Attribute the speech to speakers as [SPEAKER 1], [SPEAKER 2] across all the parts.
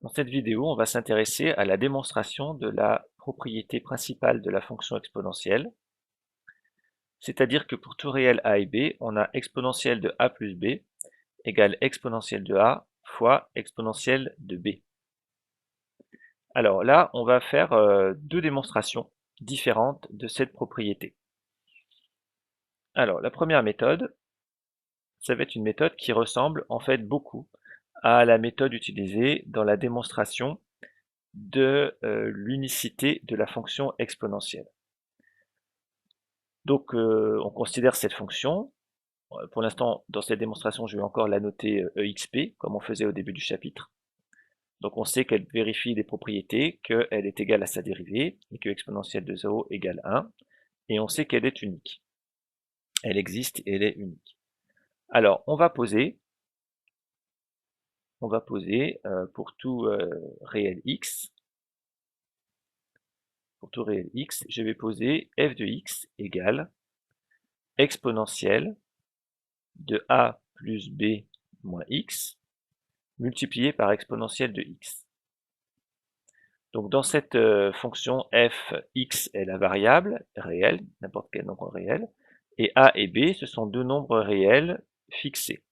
[SPEAKER 1] Dans cette vidéo, on va s'intéresser à la démonstration de la propriété principale de la fonction exponentielle, c'est-à-dire que pour tout réel a et b, on a exponentielle de a plus b égale exponentielle de a fois exponentielle de b. Alors là, on va faire deux démonstrations différentes de cette propriété. Alors la première méthode, ça va être une méthode qui ressemble en fait beaucoup à la méthode utilisée dans la démonstration de l'unicité de la fonction exponentielle. Donc on considère cette fonction, pour l'instant dans cette démonstration je vais encore la noter exp, comme on faisait au début du chapitre. Donc on sait qu'elle vérifie des propriétés, qu'elle est égale à sa dérivée, et que exponentielle de 0 égale 1, et on sait qu'elle est unique. Elle existe et elle est unique. Alors on va poser pour tout réel x, je vais poser f de x égale exponentielle de a plus b moins x multiplié par exponentielle de x. Donc dans cette fonction f, x est la variable réelle, n'importe quel nombre réel, et a et b, ce sont deux nombres réels fixés,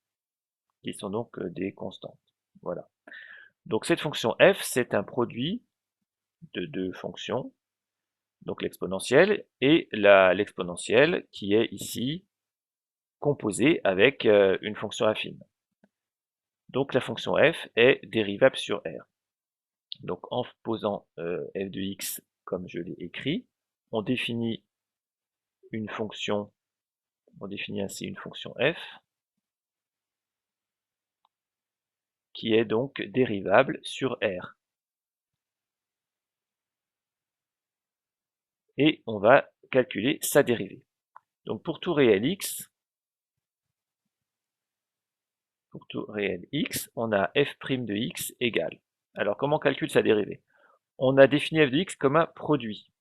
[SPEAKER 1] qui sont donc des constantes. Voilà. Donc cette fonction f, c'est un produit de deux fonctions, donc l'exponentielle et l'exponentielle qui est ici composée avec une fonction affine. Donc la fonction f est dérivable sur R. Donc en posant f de x comme je l'ai écrit, on définit une fonction, on définit ainsi une fonction f qui est donc dérivable sur R. Et on va calculer sa dérivée. Donc pour tout réel x, on a f' de x égale. Alors comment on calcule sa dérivée? On a défini f de x comme un produit.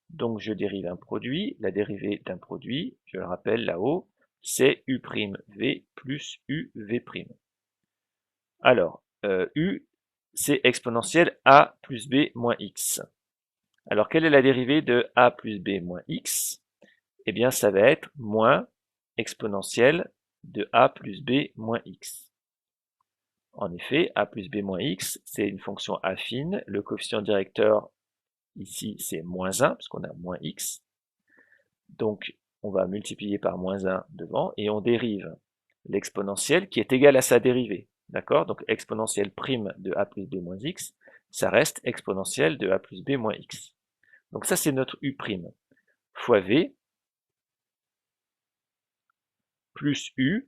[SPEAKER 1] Donc je dérive un produit, la dérivée d'un produit, je le rappelle là-haut, c'est u'v plus uv'. Alors, u, c'est exponentielle a plus b moins x. Alors, quelle est la dérivée de a plus b moins x? Eh bien, ça va être moins exponentielle de a plus b moins x. En effet, a plus b moins x, c'est une fonction affine. Le coefficient directeur, ici, c'est moins 1, parce qu'on a moins x. Donc, on va multiplier par moins 1 devant, et on dérive l'exponentielle qui est égale à sa dérivée. D'accord? Donc, exponentielle prime de a plus b moins x, ça reste exponentielle de a plus b moins x. Donc ça, c'est notre u' fois v plus u,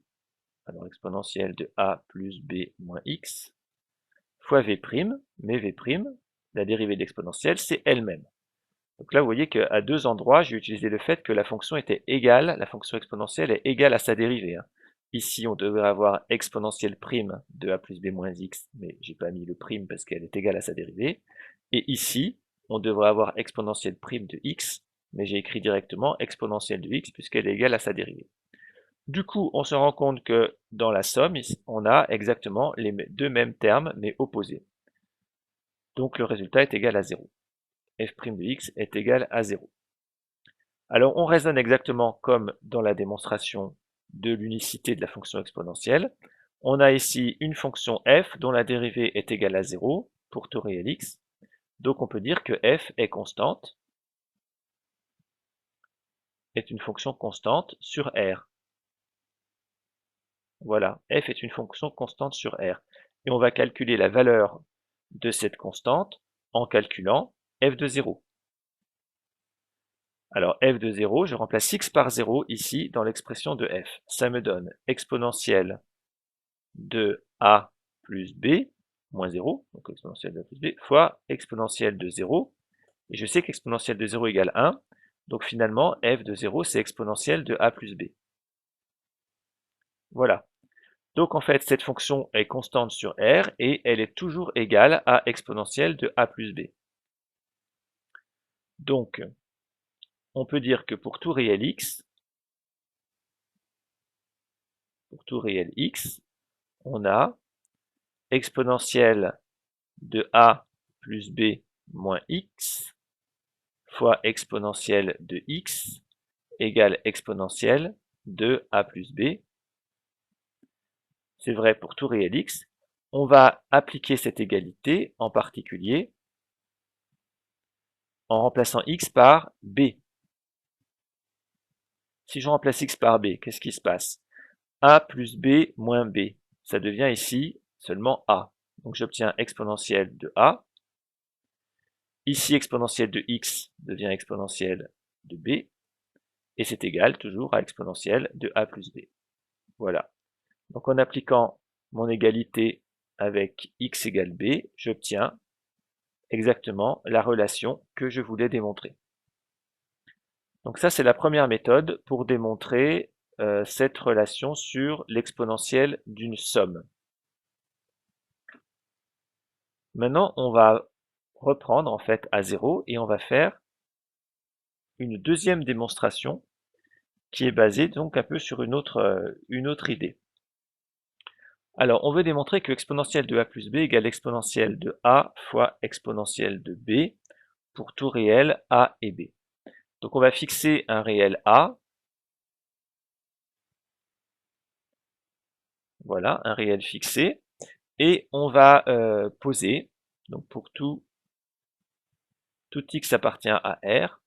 [SPEAKER 1] alors exponentielle de a plus b moins x, fois v', mais v', la dérivée d'exponentielle, c'est elle-même. Donc là, vous voyez qu'à deux endroits, j'ai utilisé le fait que la fonction était égale, la fonction exponentielle est égale à sa dérivée. Hein. Ici, on devrait avoir exponentielle prime de a plus b moins x, mais j'ai pas mis le prime parce qu'elle est égale à sa dérivée. Et ici, on devrait avoir exponentielle prime de x, mais j'ai écrit directement exponentielle de x puisqu'elle est égale à sa dérivée. Du coup, on se rend compte que dans la somme, on a exactement les deux mêmes termes, mais opposés. Donc le résultat est égal à 0. f' de x est égal à 0. Alors on raisonne exactement comme dans la démonstration de l'unicité de la fonction exponentielle. On a ici une fonction f dont la dérivée est égale à 0 pour tout réel x. Donc on peut dire que f est constante, est une fonction constante sur R. Voilà, f est une fonction constante sur R. Et on va calculer la valeur de cette constante en calculant f de 0. Alors f de 0, je remplace x par 0 ici dans l'expression de f. Ça me donne exponentielle de a plus b moins 0, donc exponentielle de a plus b, fois exponentielle de 0. Et je sais qu'exponentielle de 0 égale 1, donc finalement f de 0 c'est exponentielle de a plus b. Voilà. Donc en fait, cette fonction est constante sur R et elle est toujours égale à exponentielle de a plus b. Donc, on peut dire que pour tout réel x, on a exponentielle de a plus b moins x fois exponentielle de x égale exponentielle de a plus b. C'est vrai pour tout réel x. On va appliquer cette égalité, en particulier, en remplaçant x par b. Si je remplace x par b, qu'est-ce qui se passe? A plus b moins b. Ça devient ici seulement a. Donc j'obtiens exponentielle de a. Ici, exponentielle de x devient exponentielle de b. Et c'est égal toujours à exponentielle de a plus b. Voilà. Donc en appliquant mon égalité avec x égale b, j'obtiens exactement la relation que je voulais démontrer. Donc ça, c'est la première méthode pour démontrer cette relation sur l'exponentielle d'une somme. Maintenant, on va reprendre en fait à 0 et on va faire une deuxième démonstration qui est basée donc un peu sur une autre idée. Alors, on veut démontrer que exponentielle de a plus b égale exponentielle de a fois exponentielle de b pour tout réel a et b. Donc on va fixer un réel a. Voilà, un réel fixé. Et on va poser, donc pour tout x appartient à R,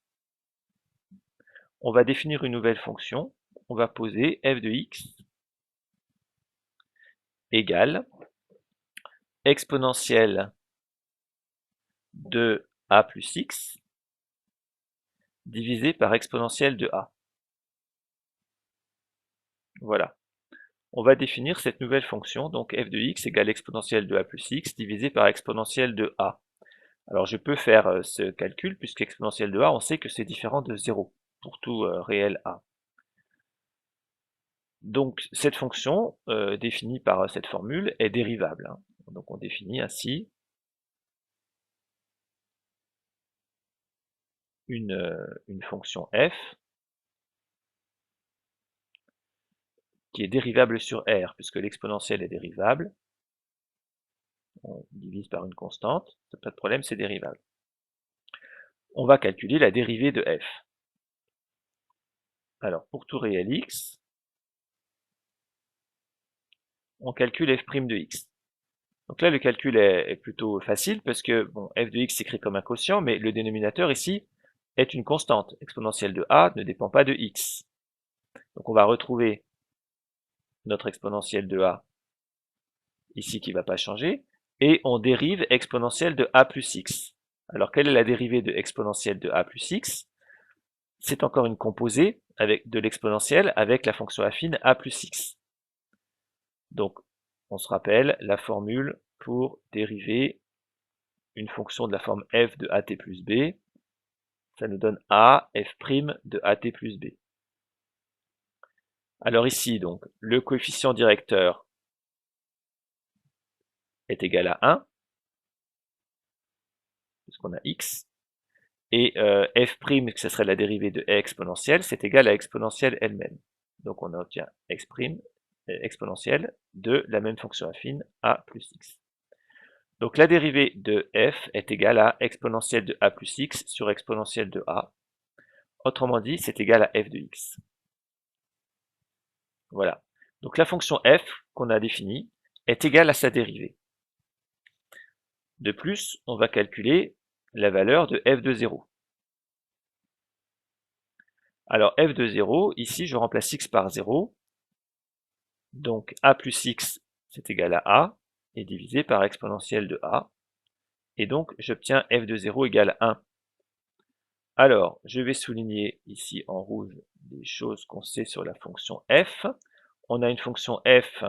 [SPEAKER 1] on va définir une nouvelle fonction. On va poser f de x égale exponentielle de a plus x divisé par exponentielle de a. Voilà. On va définir cette nouvelle fonction, donc f de x égale exponentielle de a plus x divisé par exponentielle de a. Alors je peux faire ce calcul, puisque exponentielle de a, on sait que c'est différent de 0 pour tout réel a. Donc cette fonction, définie par cette formule, est dérivable. Hein. Donc on définit ainsi une fonction f qui est dérivable sur R, puisque l'exponentielle est dérivable. On divise par une constante, pas de problème, c'est dérivable. On va calculer la dérivée de f. Alors pour tout réel x, on calcule f' de x. Donc là, le calcul est plutôt facile parce que bon, f de x s'écrit comme un quotient, mais le dénominateur ici est une constante. Exponentielle de a ne dépend pas de x. Donc on va retrouver notre exponentielle de a ici qui ne va pas changer, et on dérive exponentielle de a plus x. Alors quelle est la dérivée de exponentielle de a plus x? C'est encore une composée de l'exponentielle avec la fonction affine a plus x. Donc on se rappelle la formule pour dériver une fonction de la forme f de at plus b, ça nous donne a f' de at plus b. Alors ici, donc, le coefficient directeur est égal à 1, puisqu'on a x, et f', que ce serait la dérivée de exponentielle, c'est égal à exponentielle elle-même. Donc on obtient exponentielle de la même fonction affine a plus x. Donc la dérivée de f est égale à exponentielle de a plus x sur exponentielle de a. Autrement dit, c'est égal à f de x. Voilà. Donc la fonction f qu'on a définie est égale à sa dérivée. De plus, on va calculer la valeur de f de 0. Alors f de 0, ici je remplace x par 0. Donc a plus x, c'est égal à a, et divisé par exponentielle de a. Et donc j'obtiens f de 0 égale 1. Alors, je vais souligner ici en rouge des choses qu'on sait sur la fonction f. On a une fonction f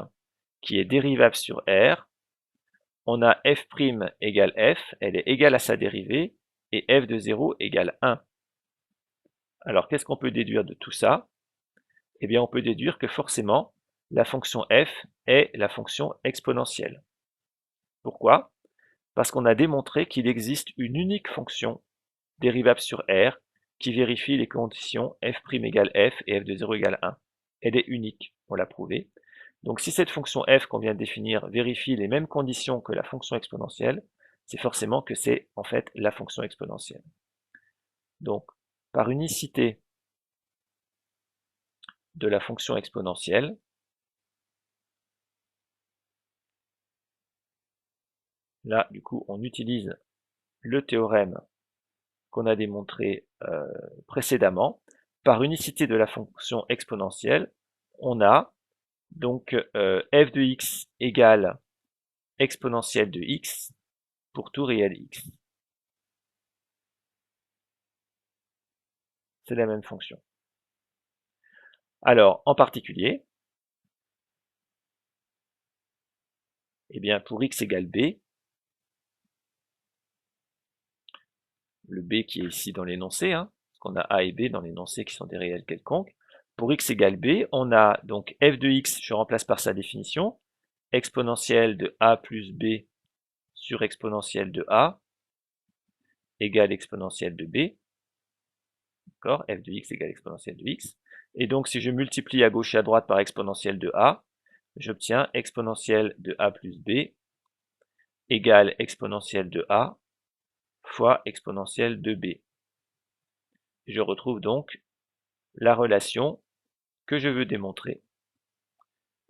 [SPEAKER 1] qui est dérivable sur R. On a f' égale f, elle est égale à sa dérivée, et f de 0 égale 1. Alors, qu'est-ce qu'on peut déduire de tout ça? Eh bien, on peut déduire que forcément, la fonction f est la fonction exponentielle. Pourquoi? Parce qu'on a démontré qu'il existe une unique fonction dérivable sur R qui vérifie les conditions f' égale f et f de 0 égale 1. Elle est unique, on l'a prouvé. Donc si cette fonction f qu'on vient de définir vérifie les mêmes conditions que la fonction exponentielle, c'est forcément que c'est en fait la fonction exponentielle. Donc, par unicité de la fonction exponentielle, là, du coup, on utilise le théorème qu'on a démontré précédemment. Par unicité de la fonction exponentielle, on a donc f de x égale exponentielle de x pour tout réel x. C'est la même fonction. Alors, en particulier, eh bien, pour x égale b, le b qui est ici dans l'énoncé, hein, parce qu'on a a et b dans l'énoncé qui sont des réels quelconques. Pour x égale b, on a donc f de x, je remplace par sa définition, exponentielle de a plus b sur exponentielle de a égale exponentielle de b. D'accord, f de x égale exponentielle de x. Et donc, si je multiplie à gauche et à droite par exponentielle de a, j'obtiens exponentielle de a plus b égale exponentielle de a fois exponentielle de b. Je retrouve donc la relation que je veux démontrer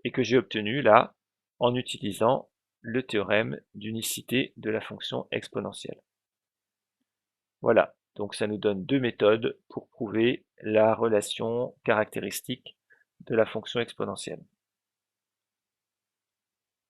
[SPEAKER 1] et que j'ai obtenue là en utilisant le théorème d'unicité de la fonction exponentielle. Voilà, donc ça nous donne deux méthodes pour prouver la relation caractéristique de la fonction exponentielle.